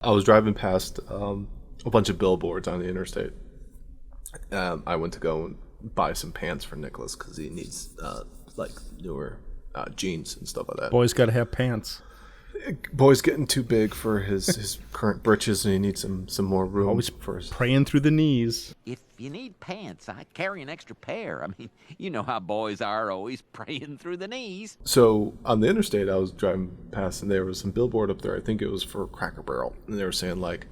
I was driving past a bunch of billboards on the interstate. I went to go and buy some pants for Nicholas because he needs like newer jeans and stuff like that. Boys got to have pants. Boy's getting too big for his current britches, and he needs some more room. Always for his... praying through the knees. If you need pants, I carry an extra pair. I mean, you know how boys are, always praying through the knees. So on the interstate, I was driving past, and there was some billboard up there. I think it was for Cracker Barrel, and they were saying like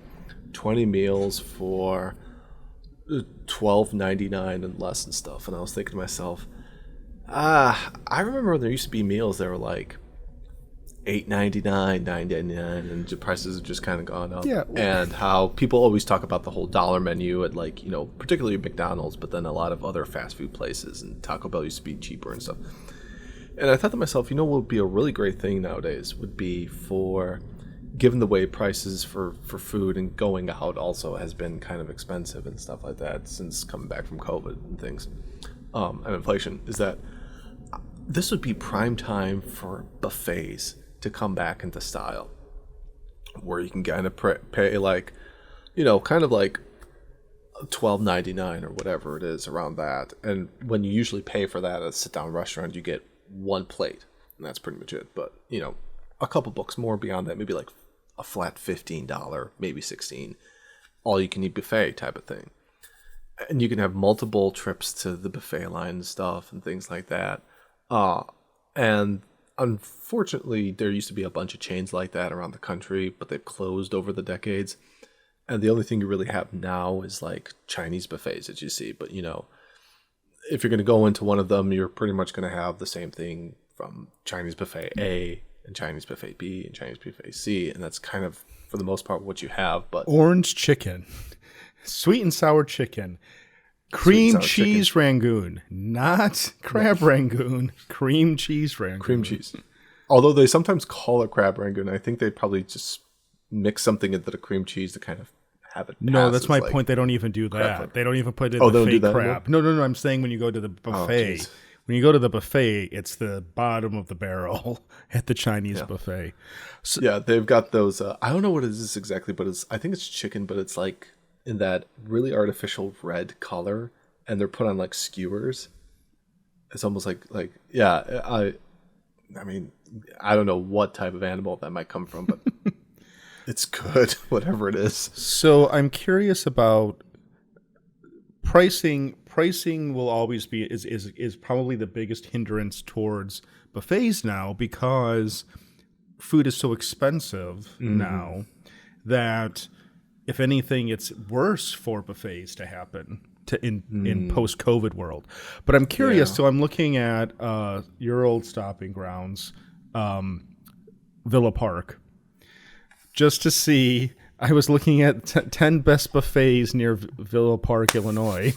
20 meals for $12.99 and less and stuff. And I was thinking to myself, I remember there used to be meals that were like $8.99, $9.99, and the prices have just kind of gone up. Yeah. And how people always talk about the whole dollar menu at, like, you know, particularly McDonald's, but then a lot of other fast food places, and Taco Bell used to be cheaper and stuff. And I thought to myself, you know what would be a really great thing nowadays would be for, given the way prices for food and going out also has been kind of expensive and stuff like that since coming back from COVID and things, and inflation, is that this would be prime time for buffets to come back into style, where you can kind of pay like, you know, kind of like $12.99 or whatever it is around that. And when you usually pay for that at a sit-down restaurant, you get one plate, and that's pretty much it. But, you know, a couple bucks more beyond that, maybe like a flat $15, maybe $16, all-you-can-eat buffet type of thing. And you can have multiple trips to the buffet line and stuff and things like that. And unfortunately, there used to be a bunch of chains like that around the country, but they've closed over the decades. And the only thing you really have now is like Chinese buffets that you see. But, you know, if you're going to go into one of them, you're pretty much going to have the same thing from Chinese buffet A and Chinese buffet B and Chinese buffet C. And that's kind of, for the most part, what you have. But Orange chicken, sweet and sour chicken, cream cheese Rangoon, not crab Rangoon, cream cheese Rangoon. Cream cheese. Although they sometimes call it crab Rangoon, I think they probably just mix something into the cream cheese to kind of have it. No, that's my point. They don't even do that. They don't even put it in the fake crab. No. I'm saying when you go to the buffet, when you go to the buffet, it's the bottom of the barrel at the Chinese buffet. So, yeah, they've got those. I don't know what it is exactly, but I think it's chicken, but it's like in that really artificial red color, and they're put on like skewers. It's almost like yeah. I mean, I don't know what type of animal that might come from, but it's good, whatever it is. So I'm curious about pricing. Pricing will always be is probably the biggest hindrance towards buffets now, because food is so expensive now that, if anything, it's worse for buffets to happen in post-COVID world. But I'm curious, so I'm looking at your old stopping grounds, Villa Park, just to see. I was looking at 10 best buffets near Villa Park, Illinois.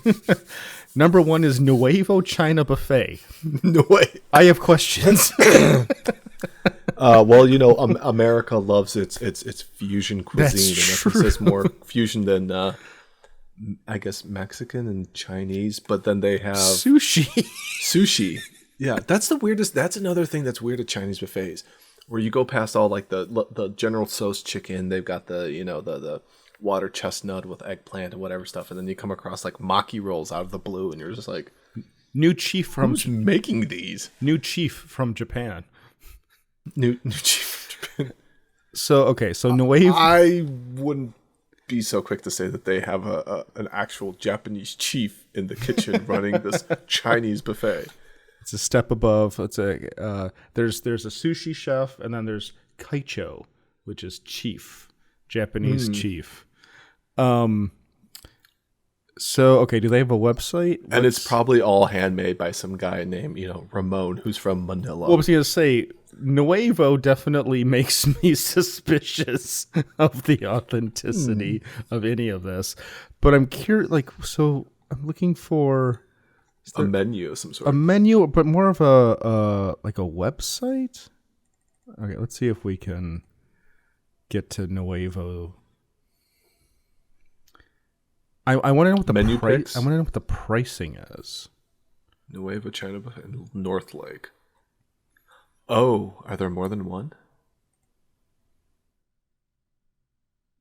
Number 1 is Nuevo China Buffet. No way. I have questions. Well, you know, America loves its fusion cuisine. That's and true. It's more fusion than, I guess, Mexican and Chinese. But then they have Sushi. Yeah, that's the weirdest. That's another thing that's weird at Chinese buffets, where you go past all like the General Tso's chicken. They've got the water chestnut with eggplant and whatever stuff, and then you come across like maki rolls out of the blue, and you're just like, New chief from who's making these? New chief from Japan. New chief from Japan. So Nuevo. I wouldn't be so quick to say that they have an actual Japanese chief in the kitchen running this Chinese buffet. It's a step above. It's there's a sushi chef, and then there's kaicho, which is chief, Japanese chief. So, okay, do they have a website? And it's probably all handmade by some guy named, Ramon, who's from Manila. Well, I was going to say, Nuevo definitely makes me suspicious of the authenticity of any of this. But I'm curious, so I'm looking for a menu of some sort. A menu, but more of a website? Okay, let's see if we can get to Nuevo. I want to know what the menu price. I want to know what the pricing is. Nuevo China Buffet in North Lake. Oh, are there more than one?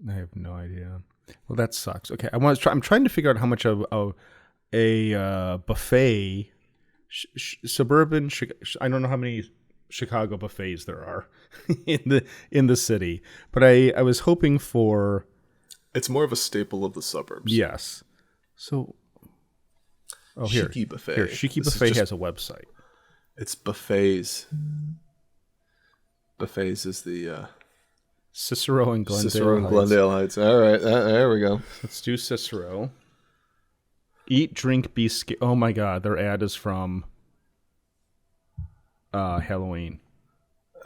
I have no idea. Well, that sucks. Okay, I'm trying to figure out how much of a buffet, suburban. I don't know how many Chicago buffets there are in the city, but I was hoping for. It's more of a staple of the suburbs. Yes. So. Oh, here. Shiki Buffet. Here, Shiki Buffet has a website. It's buffets. Buffets is the Cicero and Glendale. Cicero and Glendale Heights. All right, there we go. Let's do Cicero. Eat, drink, be scared. Oh my God, their ad is from Halloween.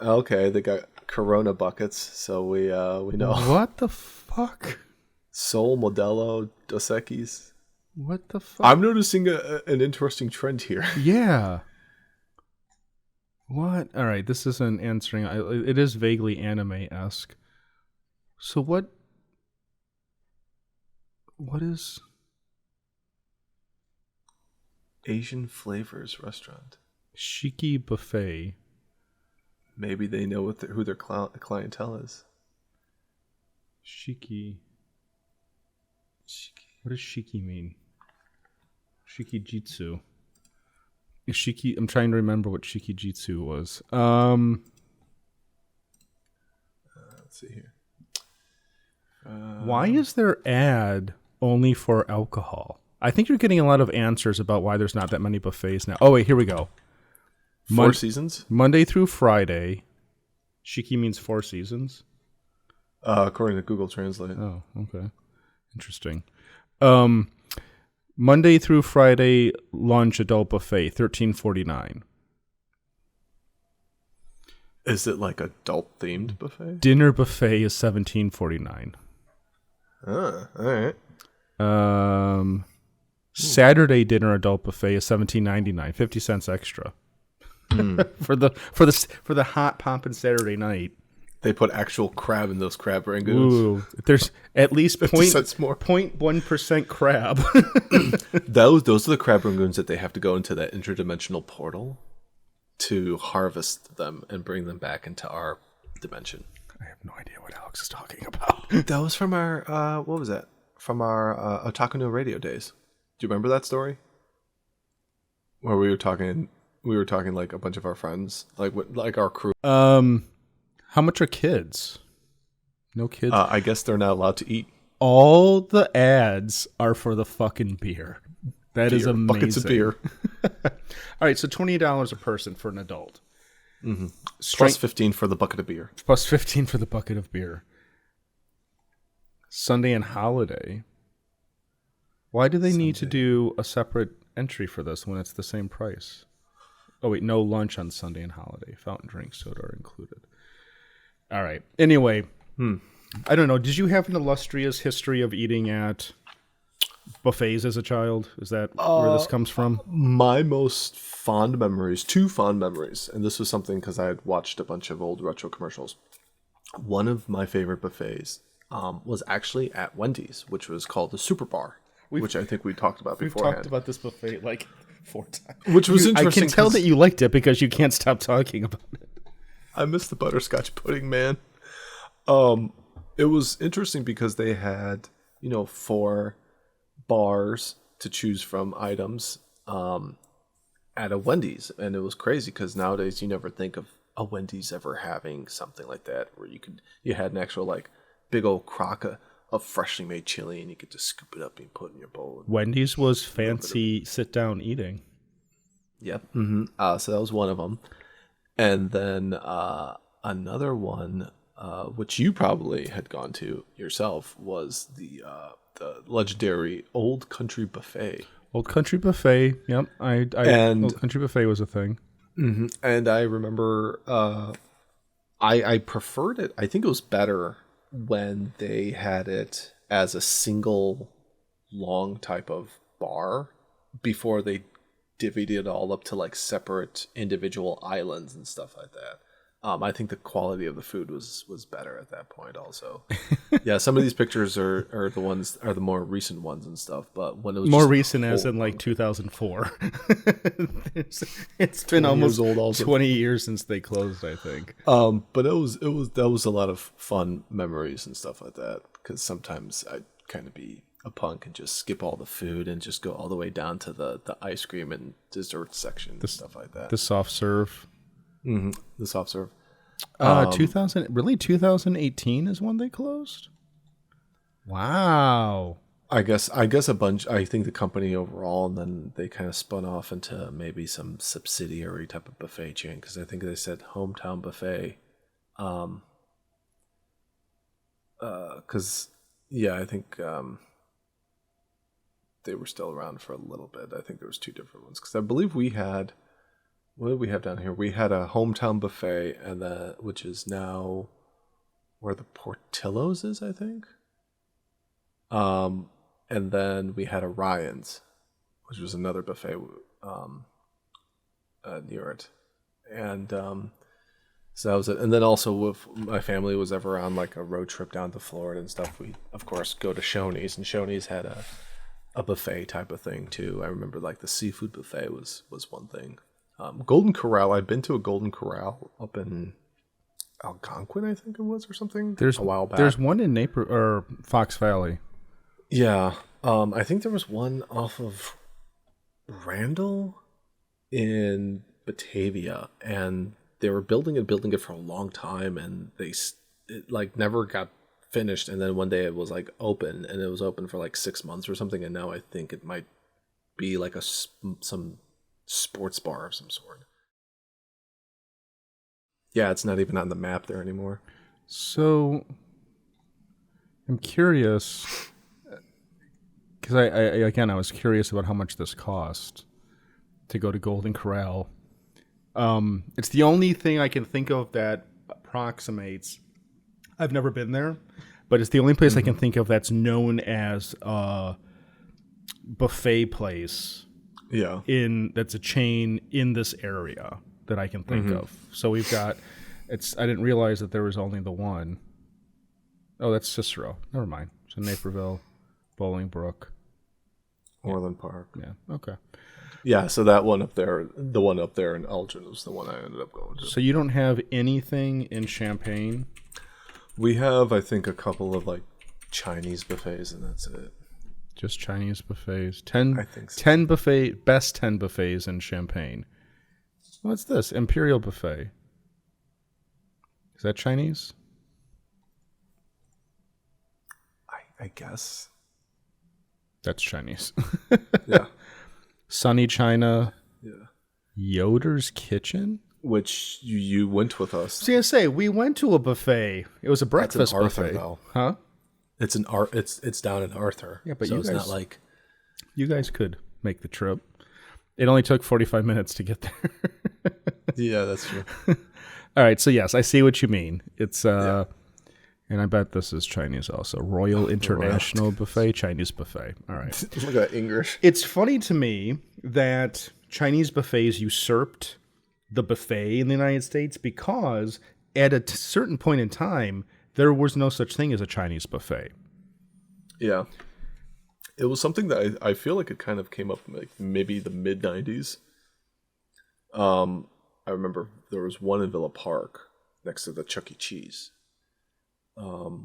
Okay, they got Corona buckets, so we know. What the fuck? Sol Modelo Dos Equis. What the fuck? I'm noticing an interesting trend here. Yeah. What? All right, this isn't answering. It is vaguely anime-esque. So what is Asian Flavors Restaurant? Shiki Buffet? Maybe they know who their clientele is. Shiki. What does Shiki mean? Shiki Jitsu. Shiki. I'm trying to remember what Shiki Jitsu was. Let's see here. Why is their ad only for alcohol? I think you're getting a lot of answers about why there's not that many buffets now. Oh wait, here we go. Four Seasons? Monday through Friday. Shiki means 4 seasons. According to Google Translate. Oh, okay. Interesting. Monday through Friday lunch adult buffet, $13.49. Is it like adult themed buffet? Dinner buffet is $17.49. All right. Saturday dinner adult buffet is $17.99, 50 cents extra. for the hot poppin' Saturday night. They put actual crab in those crab rangoons. Ooh, there's at least 0.1% crab. Those are the crab rangoons that they have to go into that interdimensional portal to harvest them and bring them back into our dimension. I have no idea what Alex is talking about. That was from our what was that? From our Otaku no Radio days. Do you remember that story? Where we were talking like a bunch of our friends, like our crew. How much are kids? No kids? I guess they're not allowed to eat. All the ads are for the fucking beer. That is amazing. Buckets of beer. All right, so $20 a person for an adult. Mm-hmm. Plus 15 for the bucket of beer. Plus 15 for the bucket of beer. Sunday and holiday. Why do they need to do a separate entry for this when it's the same price? Oh, wait, no lunch on Sunday and holiday. Fountain drinks, soda are included. All right. Anyway, I don't know. Did you have an illustrious history of eating at buffets as a child? Is that where this comes from? My most fond memories, 2 fond memories, and this was something because I had watched a bunch of old retro commercials. One of my favorite buffets was actually at Wendy's, which was called the Super Bar, which I think we talked about beforehand. We've talked about this buffet like 4 times. Which was interesting. I can tell that you liked it because you can't stop talking about it. I miss the butterscotch pudding, man. It was interesting because they had, 4 bars to choose from items at a Wendy's, and it was crazy because nowadays you never think of a Wendy's ever having something like that where you had an actual like big old crock of freshly made chili and you could just scoop it up and put it in your bowl. Wendy's was fancy sit down eating. Yep. Mm-hmm. So that was one of them. And then another one, which you probably had gone to yourself, was the legendary Old Country Buffet. Old Country Buffet, yep. Old Country Buffet was a thing. Mm-hmm. And I remember I preferred it. I think it was better when they had it as a single long type of bar before they divvied it all up to like separate individual islands and stuff like that. I think the quality of the food was better at that point also. Yeah, some of these pictures are the more recent ones and stuff, but when it was more recent as in like 2004. It's been almost 20 years since they closed, I think. But that was a lot of fun memories and stuff like that because sometimes I'd kind of be a punk and just skip all the food and just go all the way down to the ice cream and dessert section and stuff like that. The soft serve. The soft serve. 2018 is when they closed. Wow. I guess a bunch. I think the company overall, and then they kind of spun off into maybe some subsidiary type of buffet chain, because I think they said Hometown Buffet. Because I think they were still around for a little bit. I think there was two different ones, because I believe we had. What did we have down here? We had a Hometown Buffet, and which is now where the Portillo's is, I think. And then we had a Ryan's, which was another buffet near it. And so that was it. And then also, if my family was ever on like a road trip down to Florida and stuff, we of course go to Shoney's, and Shoney's had a buffet type of thing too. I remember like the seafood buffet was one thing. Golden Corral. I've been to a Golden Corral up in Algonquin, I think it was, or something. There's a while back. There's one in Fox Valley. Yeah, I think there was one off of Randall in Batavia, and they were building it for a long time, and it like never got finished. And then one day it was like open, and it was open for like 6 months or something. And now I think it might be like some sports bar of some sort. Yeah, it's not even on the map there anymore. So I'm curious. Because I was curious about how much this cost to go to Golden Corral. It's the only thing I can think of that approximates. I've never been there, but it's the only place I can think of that's known as a buffet place. Yeah, that's a chain in this area that I can think of. So we've got. I didn't realize that there was only the one. Oh, that's Cicero. Never mind. So Naperville, Bolingbrook. Orland Park. Yeah. Okay. Yeah. So that one up there, the one up there in Elgin, was the one I ended up going to. So you don't have anything in Champaign? We have, I think, a couple of like Chinese buffets, and that's it. Just Chinese buffets. 10. I think so. 10 best 10 buffets in Champaign. What's this? Imperial Buffet. Is that Chinese? I guess. That's Chinese. Yeah. Sunny China. Yeah. Yoder's Kitchen? Which you went with us. So I say we went to a buffet. It was a breakfast That's in Arthur, buffet. though. Huh? It's down in Arthur. Yeah, but so you it's guys, not like you guys could make the trip. It only took 45 minutes to get there. Yeah, that's true. All right, so yes, I see what you mean. It's and I bet this is Chinese also. Royal International Buffet, Chinese buffet. All right. Look at that English. It's funny to me that Chinese buffets usurped the buffet in the United States because at a certain point in time, there was no such thing as a Chinese buffet. Yeah. It was something that I feel like it kind of came up like maybe the mid-90s. I remember there was one in Villa Park next to the Chuck E. Cheese,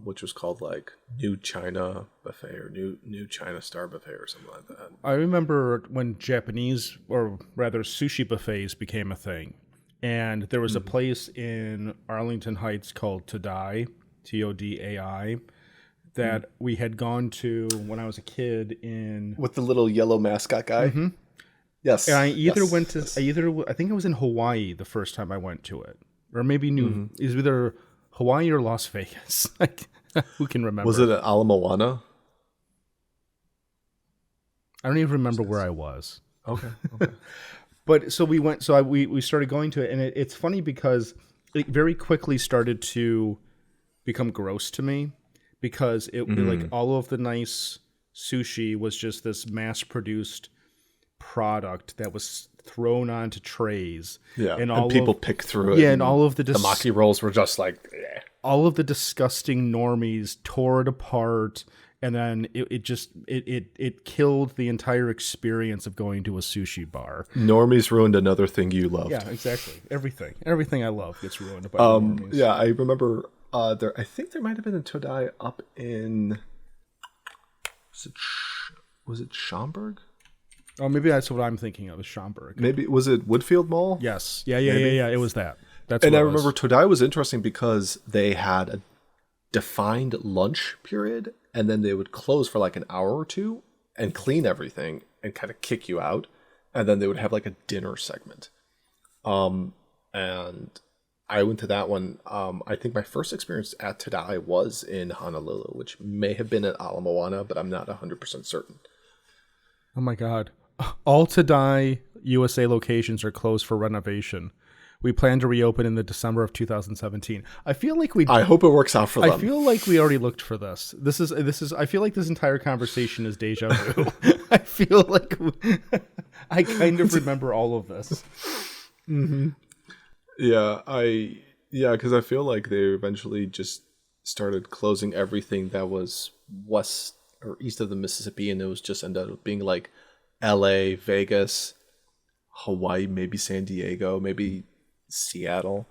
which was called like New China Buffet or New China Star Buffet or something like that. I remember when Japanese, or rather sushi buffets became a thing. And there was a place in Arlington Heights called Todai, Todai, that we had gone to when I was a kid in... With the little yellow mascot guy? Mm-hmm. Yes. And I think it was in Hawaii the first time I went to it. Or maybe it was either Hawaii or Las Vegas. Who can remember? Was it at Ala Moana? I don't even remember where I was. Okay. But so we went. So we started going to it, and it's funny because it very quickly started to become gross to me because it like all of the nice sushi was just this mass-produced product that was thrown onto trays. Yeah, and people pick through it. Yeah, and all of the maki rolls were just like all of the disgusting normies tore it apart. And then it killed the entire experience of going to a sushi bar. Normies ruined another thing you loved. Yeah, exactly. Everything I love gets ruined by normies. Yeah, I remember I think there might have been a Todai up in. Was it Schaumburg? Oh, maybe that's what I'm thinking of. Is Schaumburg? Maybe was it Woodfield Mall? Yes. Yeah. It was that. That's. And what I it was. remember Todai was interesting because they had a defined lunch period, and then they would close for like an hour or two and clean everything and kind of kick you out, and then they would have like a dinner segment. And I went to that one. I think my first experience at Todai was in Honolulu, which may have been at Ala Moana, but I'm not 100% certain. Oh my God. All Todai USA locations are closed for renovation. We plan to reopen in the December of 2017. I feel like I hope it works out for them. I feel like we already looked for this. This is. I feel like this entire conversation is deja vu. I feel like I kind of remember all of this. Mm-hmm. Yeah, because I feel like they eventually just started closing everything that was west or east of the Mississippi, and it was just ended up being like L.A., Vegas, Hawaii, maybe San Diego, maybe Seattle.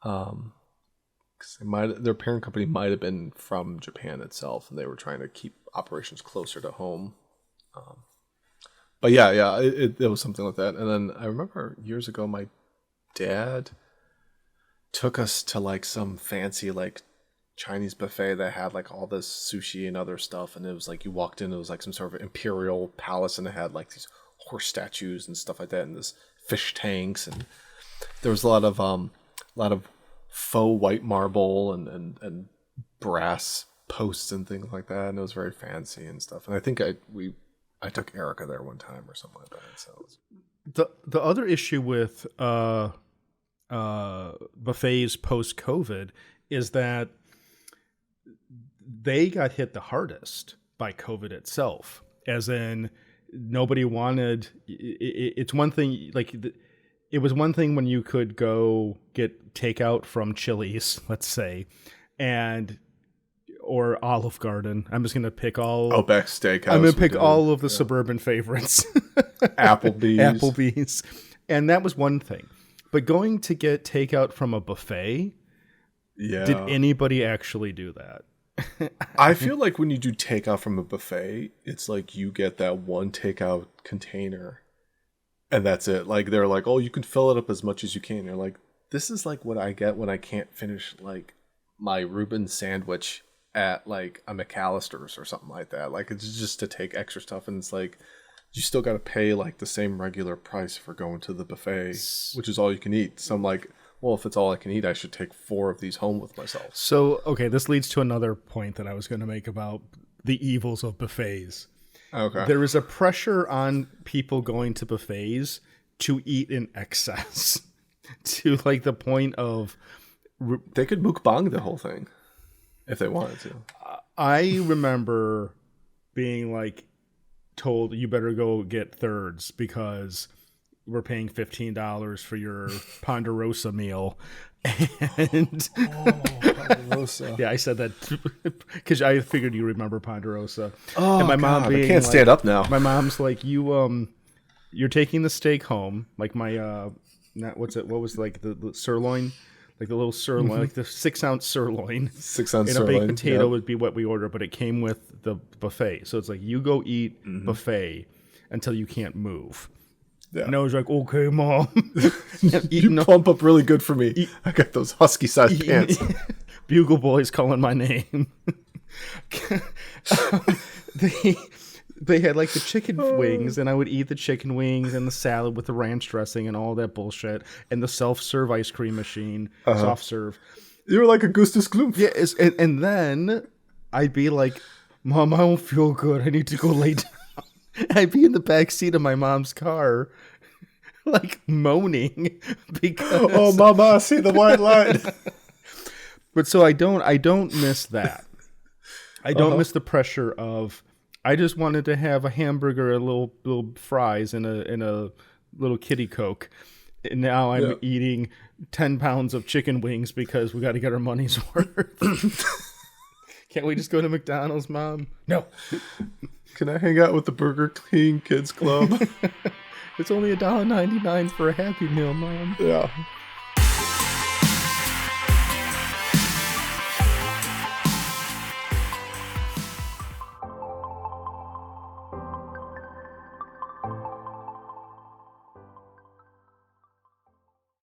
Because their parent company might have been from Japan itself, and they were trying to keep operations closer to home. But yeah, it was something like that. And then I remember years ago, my dad took us to like some fancy like Chinese buffet that had like all this sushi and other stuff, and it was like you walked in, it was like some sort of imperial palace, and it had like these horse statues and stuff like that, and this fish tanks, and there was a lot of faux white marble and brass posts and things like that, and it was very fancy and stuff. And I think I took Erica there one time or something like that. So the other issue with buffets post COVID is that they got hit the hardest by COVID itself, as in nobody wanted. It's one thing like. It was one thing when you could go get takeout from Chili's, let's say, or Olive Garden. I'm just going to pick all... Outback Steakhouse. I'm going to pick all of the suburban favorites. Applebee's. And that was one thing. But going to get takeout from a buffet, did anybody actually do that? I feel like when you do takeout from a buffet, it's like you get that one takeout container. And that's it. Like, they're like, oh, you can fill it up as much as you can. You're like, this is like what I get when I can't finish like my Reuben sandwich at like a McAllister's or something like that. Like, it's just to take extra stuff, and it's like you still got to pay like the same regular price for going to the buffet, which is all you can eat. So I'm like, well, if it's all I can eat, I should take 4 of these home with myself. So, okay, this leads to another point that I was going to make about the evils of buffets. Okay. There is a pressure on people going to buffets to eat in excess, to like the point of they could mukbang the whole thing if they wanted to. I remember being like told you better go get thirds because we're paying $15 for your Ponderosa meal. And Ponderosa. Yeah, I said that because I figured you remember Ponderosa. Oh, and my mom being I can't stand up now. My mom's like, you're taking the steak home, like my what was like the sirloin, like the little sirloin, like the 6-ounce sirloin. 6-ounce and sirloin. A baked potato would be what we order, but it came with the buffet. So it's like you go eat buffet until you can't move. Yeah. And I was like, okay, Mom. You plump up really good for me. I got those husky-sized pants. Bugle Boy's calling my name. They had like the chicken wings, and I would eat the chicken wings and the salad with the ranch dressing and all that bullshit, and the self-serve ice cream machine, soft serve. You were like Augustus Gloop. Yeah, and then I'd be like, Mom, I don't feel good. I need to go lay down. I'd be in the back seat of my mom's car, like moaning because oh, Mama, I see the white light. But so I don't miss that. I don't miss the pressure of. I just wanted to have a hamburger, a little fries, and a little kitty Coke. And now I'm eating 10 pounds of chicken wings because we got to get our money's worth. Can't we just go to McDonald's, Mom? No. Can I hang out with the Burger King Kids Club? It's only $1.99 for a Happy Meal, Mom. Yeah.